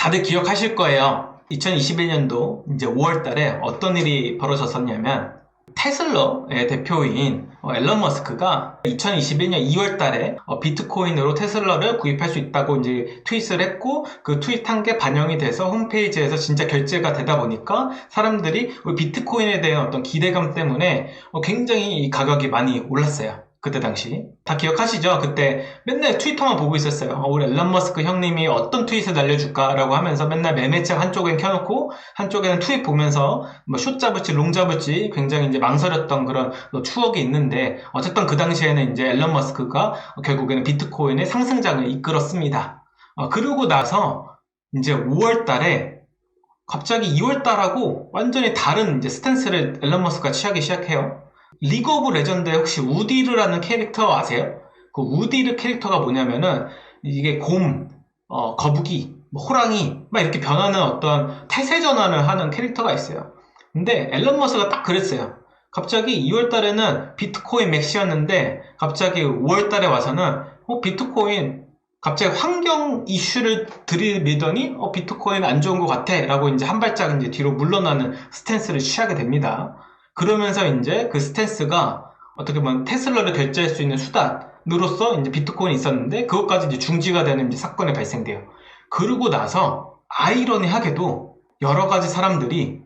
다들 기억하실 거예요. 2021년도 이제 5월 달에 어떤 일이 벌어졌었냐면 테슬라의 대표인 앨런 머스크가 2021년 2월 달에 비트코인으로 테슬라를 구입할 수 있다고 이제 트윗을 했고, 그 트윗한 게 반영이 돼서 홈페이지에서 진짜 결제가 되다 보니까 사람들이 비트코인에 대한 어떤 기대감 때문에 굉장히 이 가격이 많이 올랐어요. 그때 당시 다 기억하시죠? 그때 맨날 트위터만 보고 있었어요. 우리 앨런 머스크 형님이 어떤 트윗을 날려줄까 라고 하면서 맨날 매매책 한쪽엔 켜놓고 한쪽에는 트윗 보면서 뭐 숏 잡을지 롱 잡을지 굉장히 이제 망설였던 그런 추억이 있는데, 어쨌든 그 당시에는 이제 앨런 머스크가 결국에는 비트코인의 상승장을 이끌었습니다. 그러고 나서 이제 5월 달에 갑자기 2월 달하고 완전히 다른 이제 스탠스를 앨런 머스크가 취하기 시작해요. 리그 오브 레전드에 혹시 우디르라는 캐릭터 아세요? 그 우디르 캐릭터가 뭐냐면은 이게 곰, 거북이, 뭐 호랑이 막 이렇게 변하는 어떤 태세 전환을 하는 캐릭터가 있어요. 근데 앨런 머스크가 딱 그랬어요. 갑자기 2월 달에는 비트코인 맥시였는데 갑자기 5월 달에 와서는 비트코인 갑자기 환경 이슈를 들이밀더니 비트코인 안 좋은 것 같아 라고 이제 한 발짝 이제 뒤로 물러나는 스탠스를 취하게 됩니다. 그러면서 이제 그 스탠스가 어떻게 보면 테슬라를 결제할 수 있는 수단으로서 이제 비트코인이 있었는데 그것까지 이제 중지가 되는 이제 사건이 발생돼요. 그러고 나서 아이러니하게도 여러 가지 사람들이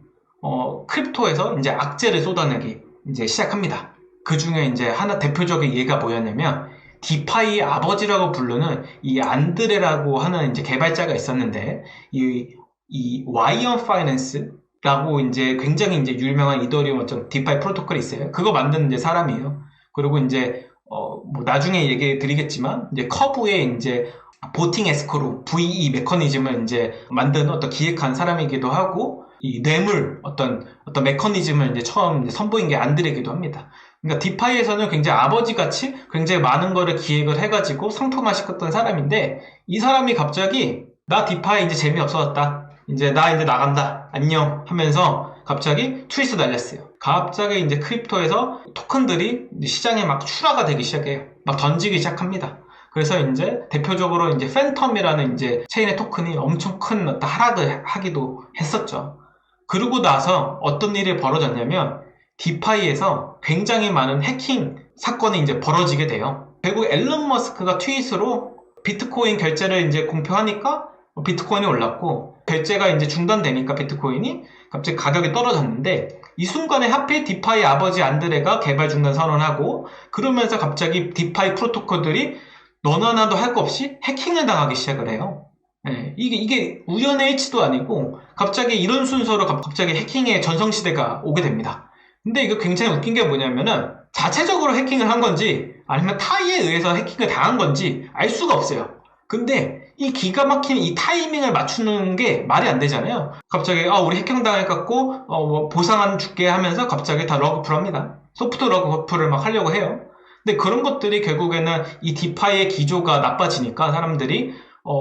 크립토에서 이제 악재를 쏟아내기 이제 시작합니다. 그 중에 이제 하나 대표적인 예가 뭐였냐면 디파이의 아버지라고 부르는 이 안드레라고 하는 이제 개발자가 있었는데, 이 와이언 파이낸스 라고 이제 굉장히 이제 유명한 이더리움 어떤 디파이 프로토콜이 있어요. 그거 만드는 이제 사람이에요. 그리고 이제 뭐 나중에 얘기 드리겠지만 이제 커브의 이제 보팅 에스크로 VE 메커니즘을 이제 만든 어떤 기획한 사람이기도 하고, 이 뇌물 어떤 메커니즘을 이제 처음 이제 선보인 게 안드레이기도 합니다. 그러니까 디파이에서는 굉장히 아버지같이 굉장히 많은 거를 기획을 해가지고 상품화시켰던 사람인데, 이 사람이 갑자기 나 디파이 이제 재미없어졌다, 이제 나 이제 나간다, 안녕 하면서 갑자기 트윗을 날렸어요. 갑자기 이제 크립토에서 토큰들이 시장에 막 출하가 되기 시작해요. 막 던지기 시작합니다. 그래서 이제 대표적으로 이제 팬텀이라는 이제 체인의 토큰이 엄청 큰 어떤 하락을 하기도 했었죠. 그러고 나서 어떤 일이 벌어졌냐면 디파이에서 굉장히 많은 해킹 사건이 이제 벌어지게 돼요. 결국 앨런 머스크가 트윗으로 비트코인 결제를 이제 공표하니까 비트코인이 올랐고, 결제가 이제 중단되니까 비트코인이 갑자기 가격이 떨어졌는데, 이 순간에 하필 디파이 아버지 안드레가 개발 중단 선언하고, 그러면서 갑자기 디파이 프로토콜들이 너나 나도 할 거 없이 해킹을 당하기 시작을 해요. 네, 이게 우연의 일치도 아니고 갑자기 이런 순서로 갑자기 해킹의 전성시대가 오게 됩니다. 근데 이거 굉장히 웃긴 게 뭐냐면은 자체적으로 해킹을 한 건지 아니면 타의에 의해서 해킹을 당한 건지 알 수가 없어요. 근데 이 기가 막힌 이 타이밍을 맞추는 게 말이 안 되잖아요. 갑자기 우리 해킹 당해갖고 뭐 보상 줄게 하면서 갑자기 다 러그풀 합니다. 소프트 러그풀을 막 하려고 해요. 근데 그런 것들이 결국에는 이 디파이의 기조가 나빠지니까 사람들이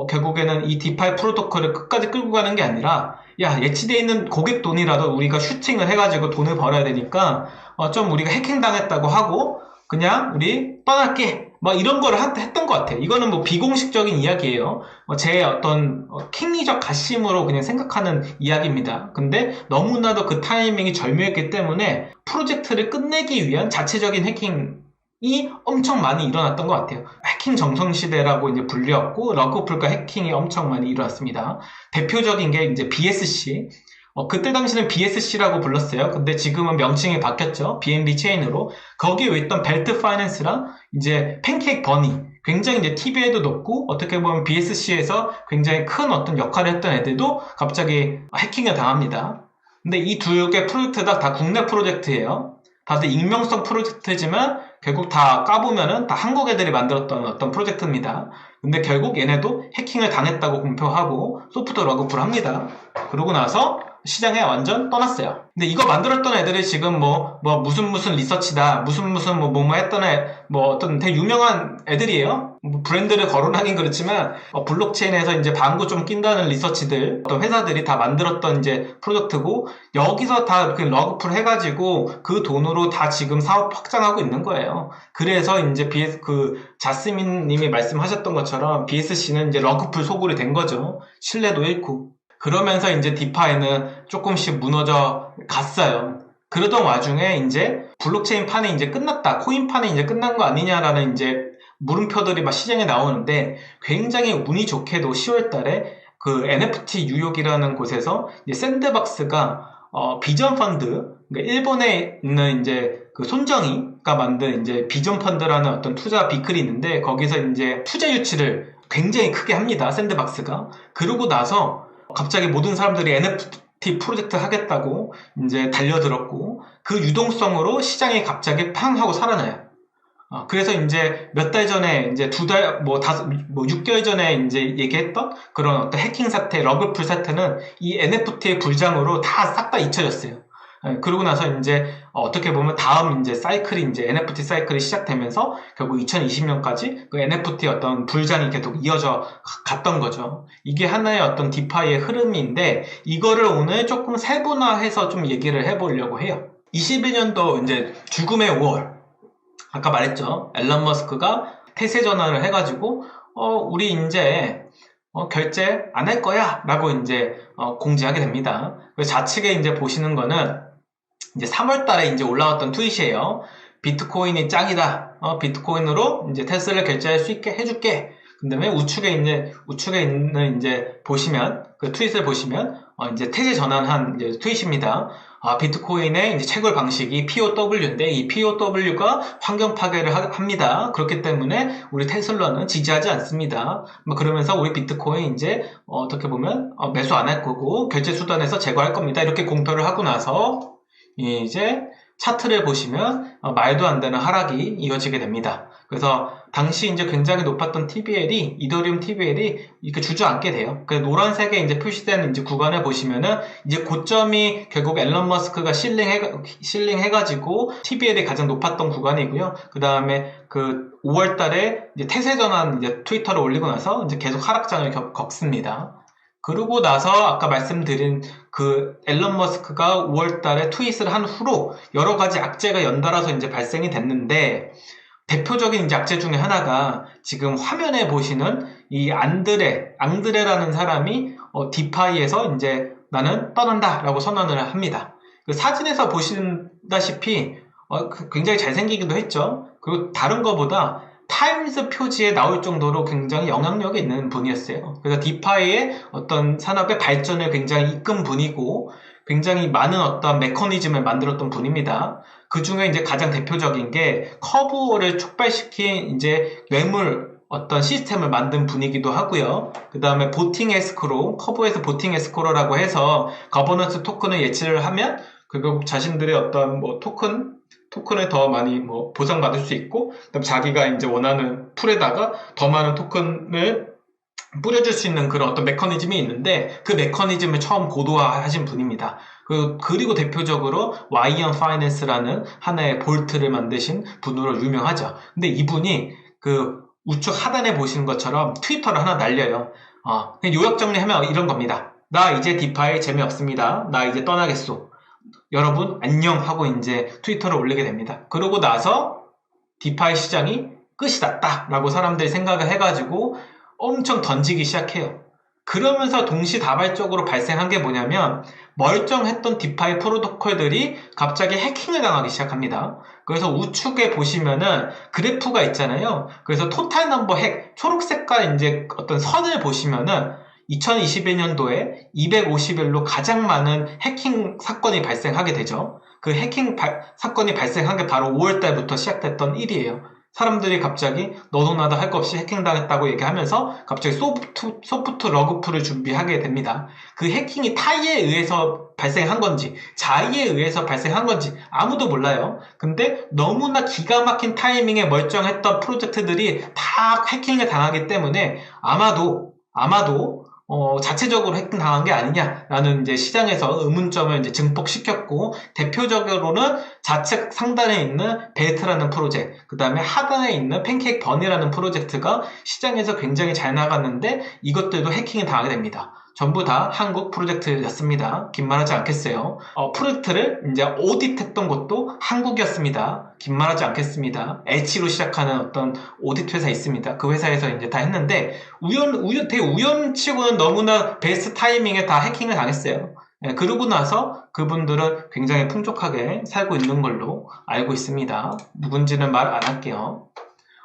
결국에는 이 디파이 프로토콜을 끝까지 끌고 가는 게 아니라, 야, 예치되어 있는 고객 돈이라도 우리가 슈팅을 해가지고 돈을 벌어야 되니까 좀 우리가 해킹 당했다고 하고 그냥 우리 떠날게, 막 이런 거를 했던 것 같아요. 이거는 뭐 비공식적인 이야기예요. 제 어떤 킹리적 가심으로 그냥 생각하는 이야기입니다. 근데 너무나도 그 타이밍이 절묘했기 때문에 프로젝트를 끝내기 위한 자체적인 해킹이 엄청 많이 일어났던 것 같아요. 해킹 정성시대라고 이제 불렸고, 러그풀과 해킹이 엄청 많이 일어났습니다. 대표적인 게 이제 BSC. 그때 당시는 BSC라고 불렀어요. 근데 지금은 명칭이 바뀌었죠. BNB 체인으로. 거기에 있던 벨트 파이낸스랑 이제 팬케이크 버니. 굉장히 이제 TV에도 높고, 어떻게 보면 BSC에서 굉장히 큰 어떤 역할을 했던 애들도 갑자기 해킹을 당합니다. 근데 이 두 개 프로젝트 다 국내 프로젝트예요. 다들 익명성 프로젝트지만 결국 다 까보면은 다 한국 애들이 만들었던 어떤 프로젝트입니다. 근데 결국 얘네도 해킹을 당했다고 공표하고 소프트 러그풀 합니다. 그러고 나서 시장에 완전 떠났어요. 근데 이거 만들었던 애들이 지금 무슨 리서치다, 무슨 했던 어떤 되게 유명한 애들이에요. 브랜드를 거론하긴 그렇지만, 블록체인에서 이제 방구 좀 낀다는 리서치들, 어떤 회사들이 다 만들었던 이제 프로젝트고, 여기서 다 이렇게 러그풀 해가지고, 그 돈으로 다 지금 사업 확장하고 있는 거예요. 그래서 이제 자스민 님이 말씀하셨던 것처럼, BSC는 이제 러그풀 소굴이 된 거죠. 신뢰도 잃고. 그러면서 이제 디파이는 조금씩 무너져 갔어요. 그러던 와중에 이제 블록체인 판이 이제 끝났다, 코인 판이 이제 끝난 거 아니냐라는 이제 물음표들이 막 시장에 나오는데, 굉장히 운이 좋게도 10월 달에 그 NFT 뉴욕이라는 곳에서 이제 샌드박스가 비전 펀드, 그러니까 일본에 있는 이제 그 손정희가 만든 이제 비전 펀드라는 어떤 투자 비클이 있는데, 거기서 이제 투자 유치를 굉장히 크게 합니다. 샌드박스가. 그러고 나서 갑자기 모든 사람들이 NFT 프로젝트 하겠다고 이제 달려들었고, 그 유동성으로 시장이 갑자기 팡 하고 살아나요. 그래서 이제 몇 달 전에, 이제 6개월 전에 이제 얘기했던 그런 어떤 해킹 사태, 러그풀 사태는 이 NFT의 불장으로 다 싹 다 잊혀졌어요. 그러고 나서 이제 어떻게 보면 다음 이제 사이클이 이제 NFT 사이클이 시작되면서 결국 2020년까지 그 NFT 어떤 불장이 계속 이어져 갔던 거죠. 이게 하나의 어떤 디파이의 흐름인데, 이거를 오늘 조금 세분화해서 좀 얘기를 해보려고 해요. 21년도 이제 죽음의 5월. 아까 말했죠. 앨런 머스크가 태세 전환을 해가지고, 우리 이제, 결제 안 할 거야! 라고 이제, 공지하게 됩니다. 그래서 좌측에 이제 보시는 거는, 이제 3월 달에 이제 올라왔던 트윗이에요. 비트코인이 짱이다. 비트코인으로 이제 테슬라 결제할 수 있게 해줄게. 그 다음에 우측에 있는 이제 보시면, 그 트윗을 보시면, 이제 태세 전환한 이제 트윗입니다. 비트코인의 이제 채굴 방식이 POW인데, 이 POW가 환경 파괴를 합니다. 그렇기 때문에 우리 테슬라는 지지하지 않습니다. 그러면서 우리 비트코인 이제 어떻게 보면 매수 안 할 거고 결제 수단에서 제거할 겁니다. 이렇게 공표를 하고 나서 이제 차트를 보시면 말도 안 되는 하락이 이어지게 됩니다. 그래서 당시 이제 굉장히 높았던 TVL이, 이더리움 TVL이 이렇게 주저앉게 돼요. 그 노란색에 이제 표시된 이제 구간을 보시면은 이제 고점이 결국 앨런 머스크가 실링해가지고 TVL이 가장 높았던 구간이고요. 그 다음에 그 5월 달에 이제 태세 전환 이제 트위터를 올리고 나서 이제 계속 하락장을 겪습니다. 그러고 나서 아까 말씀드린 그 앨런 머스크가 5월 달에 트윗을 한 후로 여러 가지 악재가 연달아서 이제 발생이 됐는데, 대표적인 이제 악재 중에 하나가 지금 화면에 보시는 이 앙드레라는 사람이 디파이에서 이제 나는 떠난다 라고 선언을 합니다. 그 사진에서 보시다시피 굉장히 잘생기기도 했죠. 그리고 다른 거보다 타임스 표지에 나올 정도로 굉장히 영향력이 있는 분이었어요. 그래서 디파이의 어떤 산업의 발전을 굉장히 이끈 분이고, 굉장히 많은 어떤 메커니즘을 만들었던 분입니다. 그 중에 이제 가장 대표적인 게 커브를 촉발시킨 이제 뇌물 어떤 시스템을 만든 분이기도 하고요. 그 다음에 보팅 에스크로, 커브에서 보팅 에스크로라고 해서 거버넌스 토큰을 예치를 하면 결국 자신들의 어떤 토큰을 더 많이 보상받을 수 있고, 그다음 자기가 이제 원하는 풀에다가 더 많은 토큰을 뿌려줄 수 있는 그런 어떤 메커니즘이 있는데, 그 메커니즘을 처음 고도화하신 분입니다. 그리고 대표적으로 와이언 파이낸스라는 하나의 볼트를 만드신 분으로 유명하죠. 근데 이분이 그 우측 하단에 보시는 것처럼 트위터를 하나 날려요. 요약 정리하면 이런 겁니다. 나 이제 디파이 재미없습니다. 나 이제 떠나겠소. 여러분 안녕 하고 이제 트위터를 올리게 됩니다. 그러고 나서 디파이 시장이 끝이 났다 라고 사람들이 생각을 해가지고 엄청 던지기 시작해요. 그러면서 동시다발적으로 발생한 게 뭐냐면, 멀쩡했던 디파이 프로토콜들이 갑자기 해킹을 당하기 시작합니다. 그래서 우측에 보시면은 그래프가 있잖아요. 그래서 토탈 넘버 핵, 초록색깔 이제 어떤 선을 보시면은 2021년도에 250일로 가장 많은 해킹 사건이 발생하게 되죠. 그 해킹 사건이 발생한 게 바로 5월달부터 시작됐던 일이에요. 사람들이 갑자기 너도 나도 할 것 없이 해킹당했다고 얘기하면서 갑자기 소프트 러그풀을 준비하게 됩니다. 그 해킹이 타이에 의해서 발생한 건지 자의에 의해서 발생한 건지 아무도 몰라요. 근데 너무나 기가 막힌 타이밍에 멀쩡했던 프로젝트들이 다 해킹을 당하기 때문에 아마도 자체적으로 해킹당한 게 아니냐라는 이제 시장에서 의문점을 이제 증폭시켰고, 대표적으로는 좌측 상단에 있는 벨트라는 프로젝트, 그 다음에 하단에 있는 팬케이크 버니라는 프로젝트가 시장에서 굉장히 잘 나갔는데 이것들도 해킹이 당하게 됩니다. 전부 다 한국 프로젝트였습니다. 긴 말하지 않겠어요. 프로젝트를 이제 오디트했던 것도 한국이었습니다. 긴 말하지 않겠습니다. H로 시작하는 어떤 오디트 회사 있습니다. 그 회사에서 이제 다 했는데 되게 우연치고는 너무나 베스트 타이밍에 다 해킹을 당했어요. 그러고 나서 그분들은 굉장히 풍족하게 살고 있는 걸로 알고 있습니다. 누군지는 말 안 할게요.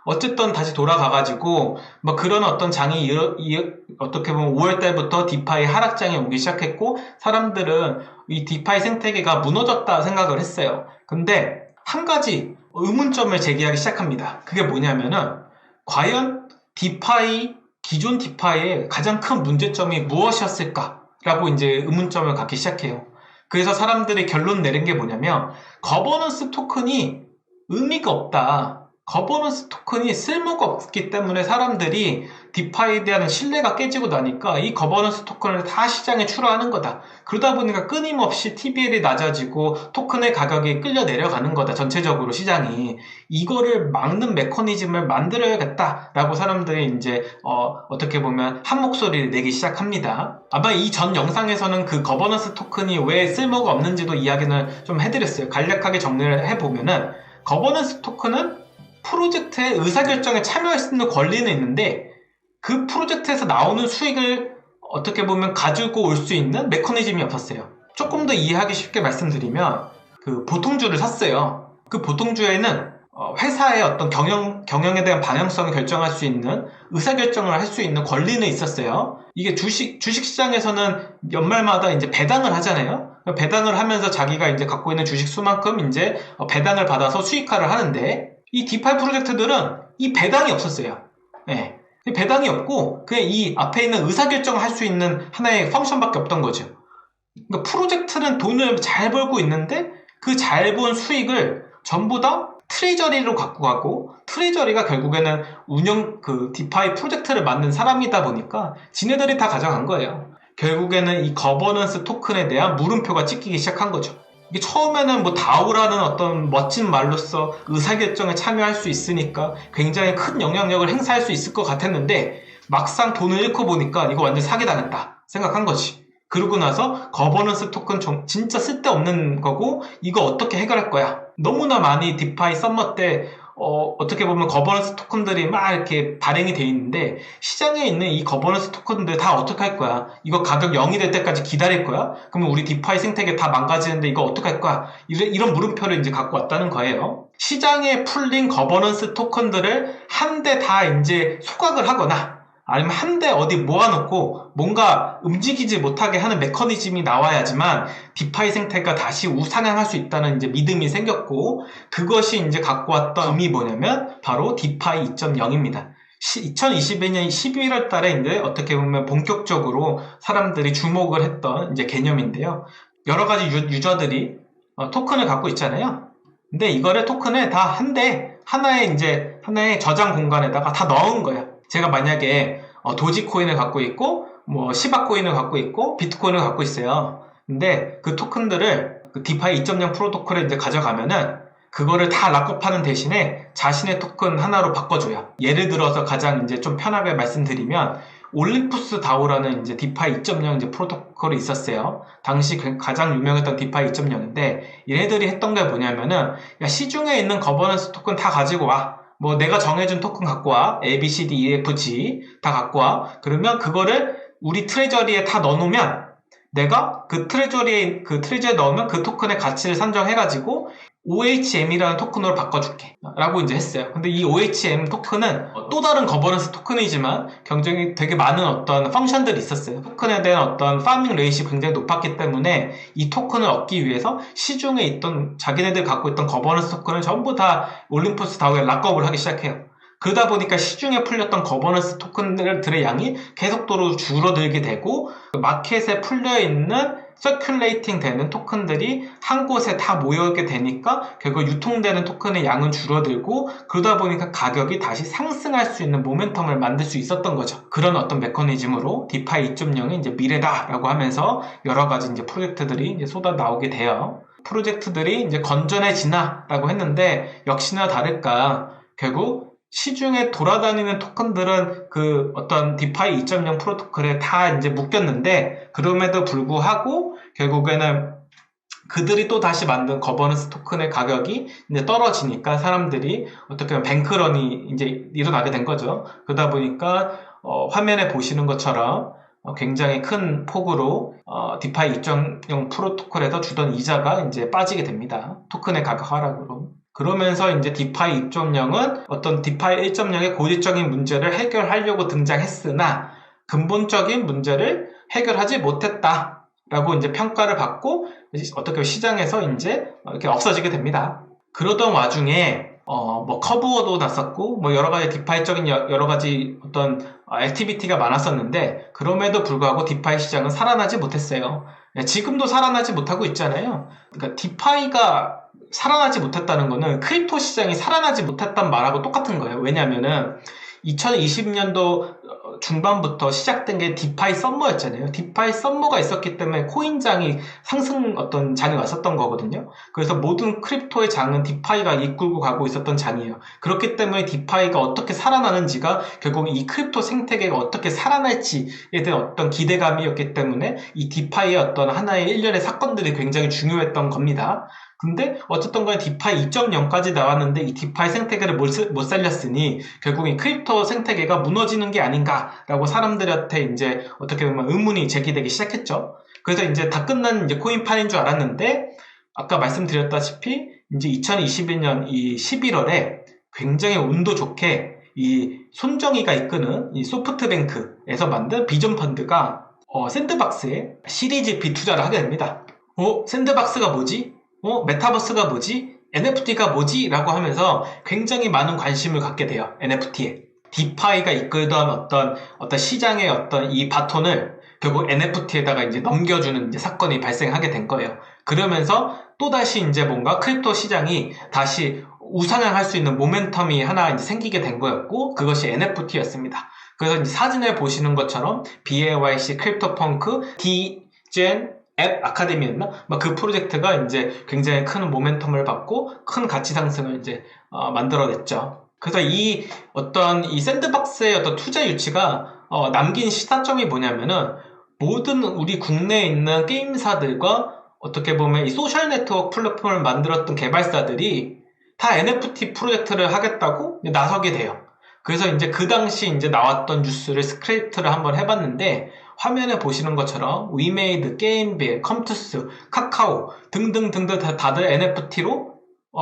어쨌든 다시 돌아가가지고 뭐 그런 어떤 장이 어떻게 보면 5월달부터 디파이 하락장이 오기 시작했고, 사람들은 이 디파이 생태계가 무너졌다 생각을 했어요. 근데 한 가지 의문점을 제기하기 시작합니다. 그게 뭐냐면은 과연 기존 디파이의 가장 큰 문제점이 무엇이었을까라고 이제 의문점을 갖기 시작해요. 그래서 사람들이 결론 내린 게 뭐냐면, 거버넌스 토큰이 의미가 없다. 거버넌스 토큰이 쓸모가 없기 때문에 사람들이 디파이에 대한 신뢰가 깨지고 나니까 이 거버넌스 토큰을 다 시장에 출하하는 거다. 그러다 보니까 끊임없이 TVL이 낮아지고 토큰의 가격이 끌려 내려가는 거다. 전체적으로 시장이. 이거를 막는 메커니즘을 만들어야겠다라고 사람들이 이제 어떻게 보면 한 목소리를 내기 시작합니다. 아마 이 전 영상에서는 그 거버넌스 토큰이 왜 쓸모가 없는지도 이야기를 좀 해드렸어요. 간략하게 정리를 해보면은, 거버넌스 토큰은 프로젝트의 의사결정에 참여할 수 있는 권리는 있는데 그 프로젝트에서 나오는 수익을 어떻게 보면 가지고 올 수 있는 메커니즘이 없었어요. 조금 더 이해하기 쉽게 말씀드리면, 그 보통주를 샀어요. 그 보통주에는 회사의 어떤 경영에 대한 방향성을 결정할 수 있는, 의사결정을 할 수 있는 권리는 있었어요. 이게 주식시장에서는 연말마다 이제 배당을 하잖아요. 배당을 하면서 자기가 이제 갖고 있는 주식 수만큼 이제 배당을 받아서 수익화를 하는데, 이 디파이 프로젝트들은 이 배당이 없었어요. 예. 배당이 없고 그냥 이 앞에 있는 의사결정을 할 수 있는 하나의 펑션밖에 없던 거죠. 그러니까 프로젝트는 돈을 잘 벌고 있는데 그 잘 번 수익을 전부 다 트레저리로 갖고 가고, 트레저리가 결국에는 그 디파이 프로젝트를 만든 사람이다 보니까 지네들이 다 가져간 거예요. 결국에는 이 거버넌스 토큰에 대한 물음표가 찍히기 시작한 거죠. 이게 처음에는 뭐 다오라는 어떤 멋진 말로써 의사결정에 참여할 수 있으니까 굉장히 큰 영향력을 행사할 수 있을 것 같았는데, 막상 돈을 잃고 보니까 이거 완전 사기당했다 생각한 거지. 그러고 나서 거버넌스 토큰 진짜 쓸데없는 거고 이거 어떻게 해결할 거야. 너무나 많이 디파이 썸머 때 어떻게 보면 거버넌스 토큰들이 막 이렇게 발행이 돼 있는데, 시장에 있는 이 거버넌스 토큰들 다 어떻게 할 거야? 이거 가격 0이 될 때까지 기다릴 거야? 그러면 우리 디파이 생태계 다 망가지는데 이거 어떻게 할 거야? 이런 물음표를 이제 갖고 왔다는 거예요. 시장에 풀린 거버넌스 토큰들을 한 대 다 이제 소각을 하거나, 아니면 한 대 어디 모아놓고 뭔가 움직이지 못하게 하는 메커니즘이 나와야지만 디파이 생태가 다시 우상향할 수 있다는 이제 믿음이 생겼고, 그것이 이제 갖고 왔던 의미 뭐냐면 바로 디파이 2.0입니다. 2021년 11월 달에 이제 어떻게 보면 본격적으로 사람들이 주목을 했던 이제 개념인데요. 여러 가지 유저들이 토큰을 갖고 있잖아요. 근데 이거를 토큰을 다 하나의 저장 공간에다가 다 넣은 거예요. 제가 만약에 도지코인을 갖고 있고 뭐 시바코인을 갖고 있고 비트코인을 갖고 있어요. 근데 그 토큰들을 그 디파이 2.0 프로토콜에 이제 가져가면은 그거를 다 락업하는 대신에 자신의 토큰 하나로 바꿔줘요. 예를 들어서 가장 이제 좀 편하게 말씀드리면, 올림푸스 다오라는 이제 디파이 2.0 이제 프로토콜이 있었어요. 당시 가장 유명했던 디파이 2.0인데, 얘네들이 했던 게 뭐냐면은, 야, 시중에 있는 거버넌스 토큰 다 가지고 와. 뭐 내가 정해준 토큰 갖고 와. A, B, C, D, E, F, G 다 갖고 와. 그러면 그거를 우리 트레저리에 다 넣어놓으면, 내가 그 트레저리에 넣으면 그 토큰의 가치를 산정해가지고 OHM이라는 토큰으로 바꿔줄게 라고 이제 했어요. 근데 이 OHM 토큰은 또 다른 거버넌스 토큰이지만 굉장히 되게 많은 어떤 펑션들이 있었어요. 토큰에 대한 어떤 파밍 레이트가 굉장히 높았기 때문에 이 토큰을 얻기 위해서 시중에 있던 자기네들 갖고 있던 거버넌스 토큰을 전부 다 올림푸스 다오에 락업을 하기 시작해요. 그러다 보니까 시중에 풀렸던 거버넌스 토큰들의 양이 계속적으로 줄어들게 되고, 마켓에 풀려있는 서큘레이팅 되는 토큰들이 한 곳에 다 모여있게 되니까 결국 유통되는 토큰의 양은 줄어들고 그러다 보니까 가격이 다시 상승할 수 있는 모멘텀을 만들 수 있었던 거죠. 그런 어떤 메커니즘으로 디파이 2.0이 이제 미래다라고 하면서 여러 가지 이제 프로젝트들이 이제 쏟아 나오게 돼요. 프로젝트들이 이제 건전해지나라고 했는데 역시나 다를까 결국 시중에 돌아다니는 토큰들은 그 어떤 디파이 2.0 프로토콜에 다 이제 묶였는데 그럼에도 불구하고 결국에는 그들이 또 다시 만든 거버넌스 토큰의 가격이 이제 떨어지니까 사람들이 어떻게 보면 뱅크런이 이제 일어나게 된 거죠. 그러다 보니까 화면에 보시는 것처럼 굉장히 큰 폭으로 디파이 2.0 프로토콜에서 주던 이자가 이제 빠지게 됩니다. 토큰의 가격 하락으로. 그러면서 이제 디파이 2.0은 어떤 디파이 1.0의 고질적인 문제를 해결하려고 등장했으나 근본적인 문제를 해결하지 못했다라고 이제 평가를 받고 어떻게 시장에서 이제 이렇게 없어지게 됩니다. 그러던 와중에 뭐 커브워도 났었고 뭐 여러 가지 디파이적인 여러 가지 어떤 액티비티가 많았었는데 그럼에도 불구하고 디파이 시장은 살아나지 못했어요. 지금도 살아나지 못하고 있잖아요. 그러니까 디파이가 살아나지 못했다는 거는 크립토 시장이 살아나지 못했단 말하고 똑같은 거예요. 왜냐면은 2020년도 중반부터 시작된 게 디파이 썸머였잖아요. 디파이 썸머가 있었기 때문에 코인장이 상승 어떤 장이 왔었던 거거든요. 그래서 모든 크립토의 장은 디파이가 이끌고 가고 있었던 장이에요. 그렇기 때문에 디파이가 어떻게 살아나는지가 결국 이 크립토 생태계가 어떻게 살아날지에 대한 어떤 기대감이었기 때문에 이 디파이의 어떤 하나의 일련의 사건들이 굉장히 중요했던 겁니다. 근데 어쨌든 간에 디파이 2.0까지 나왔는데 이 디파이 생태계를 못 살렸으니 결국 이 크립토 생태계가 무너지는 게 아닌가라고 사람들한테 이제 어떻게 보면 의문이 제기되기 시작했죠. 그래서 이제 다 끝난 이제 코인판인 줄 알았는데 아까 말씀드렸다시피 이제 2021년 이 11월에 굉장히 운도 좋게 이 손정희가 이끄는 이 소프트뱅크에서 만든 비전 펀드가 샌드박스에 시리즈 B 투자를 하게 됩니다. 샌드박스가 뭐지? 메타버스가 뭐지? NFT가 뭐지? 라고 하면서 굉장히 많은 관심을 갖게 돼요. NFT에. 디파이가 이끌던 어떤 시장의 어떤 이 바톤을 결국 NFT에다가 이제 넘겨주는 이제 사건이 발생하게 된 거예요. 그러면서 또다시 이제 뭔가 크립토 시장이 다시 우상향할 수 있는 모멘텀이 하나 이제 생기게 된 거였고, 그것이 NFT였습니다. 그래서 이제 사진을 보시는 것처럼 BAYC 크립토펑크 디젠 앱 아카데미였나? 그 프로젝트가 이제 굉장히 큰 모멘텀을 받고 큰 가치 상승을 이제 만들어냈죠. 그래서 이 샌드박스의 어떤 투자 유치가 남긴 시사점이 뭐냐면은 모든 우리 국내에 있는 게임사들과 어떻게 보면 이 소셜 네트워크 플랫폼을 만들었던 개발사들이 다 NFT 프로젝트를 하겠다고 나서게 돼요. 그래서 이제 그 당시 이제 나왔던 뉴스를 스크립트를 한번 해봤는데 화면에 보시는 것처럼 위메이드, 게임빌, 컴투스, 카카오 등등등등 다들 NFT로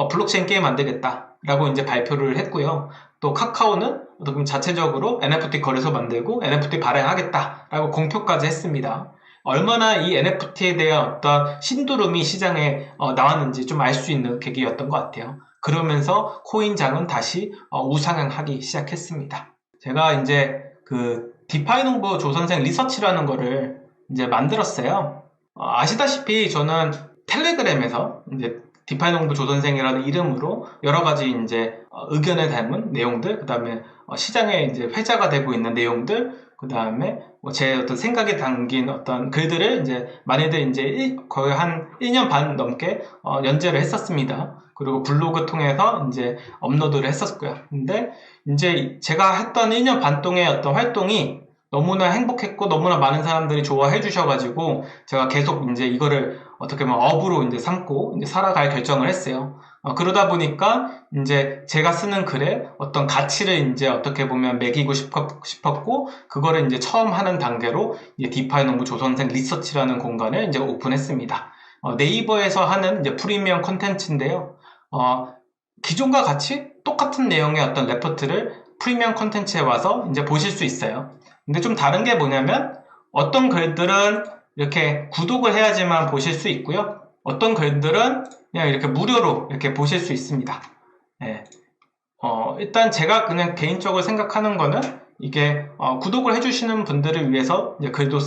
블록체인 게임 만들겠다라고 이제 발표를 했고요. 또 카카오는 어떻게 자체적으로 NFT 거래소 만들고 NFT 발행하겠다라고 공표까지 했습니다. 얼마나 이 NFT에 대한 어떤 신두름이 시장에 나왔는지 좀 알 수 있는 계기였던 것 같아요. 그러면서 코인장은 다시 우상향하기 시작했습니다. 제가 이제 그 디파이 농부 조선생 리서치라는 거를 이제 만들었어요. 아시다시피 저는 텔레그램에서 이제 디파이 농부 조선생이라는 이름으로 여러 가지 이제 의견을 담은 내용들, 그 다음에 시장에 이제 회자가 되고 있는 내용들, 그 다음에 제 어떤 생각에 담긴 어떤 글들을 이제 많이들 이제 거의 한 1년 반 넘게 연재를 했었습니다. 그리고 블로그 통해서 이제 업로드를 했었고요. 근데 이제 제가 했던 1년 반 동의 어떤 활동이 너무나 행복했고 너무나 많은 사람들이 좋아해 주셔가지고 제가 계속 이제 이거를 어떻게 보면 업으로 이제 삼고 이제 살아갈 결정을 했어요. 그러다 보니까 이제 제가 쓰는 글에 어떤 가치를 이제 어떻게 보면 매기고 싶었고 그거를 이제 처음 하는 단계로 이제 디파이 농부 조선생 리서치라는 공간을 이제 오픈했습니다. 네이버에서 하는 이제 프리미엄 콘텐츠인데요. 기존과 같이 똑같은 내용의 어떤 레포트를 프리미엄 콘텐츠에 와서 이제 보실 수 있어요. 근데 좀 다른 게 뭐냐면 어떤 글들은 이렇게 구독을 해야지만 보실 수 있고요. 어떤 글들은 그냥 이렇게 무료로 이렇게 보실 수 있습니다. 네. 일단 제가 그냥 개인적으로 생각하는 거는 이게 구독을 해주시는 분들을 위해서 이제 글도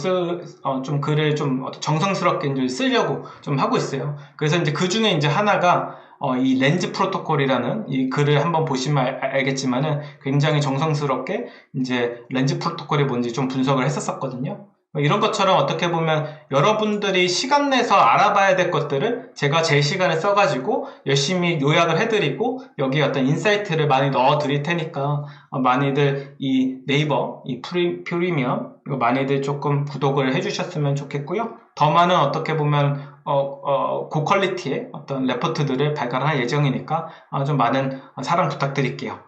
좀 글을 좀 정성스럽게 이제 쓰려고 좀 하고 있어요. 그래서 이제 그 중에 이제 하나가 이 렌즈 프로토콜이라는 이 글을 한번 보시면 알겠지만은 굉장히 정성스럽게 이제 렌즈 프로토콜이 뭔지 좀 분석을 했었거든요. 이런 것처럼 어떻게 보면 여러분들이 시간 내서 알아봐야 될 것들을 제가 제 시간을 써가지고 열심히 요약을 해드리고 여기에 어떤 인사이트를 많이 넣어 드릴 테니까 많이들 이 네이버 이 프리미엄 이거 많이들 조금 구독을 해주셨으면 좋겠고요. 더 많은 어떻게 보면 고퀄리티의 어떤 레포트들을 발간할 예정이니까 좀 많은 사랑 부탁드릴게요.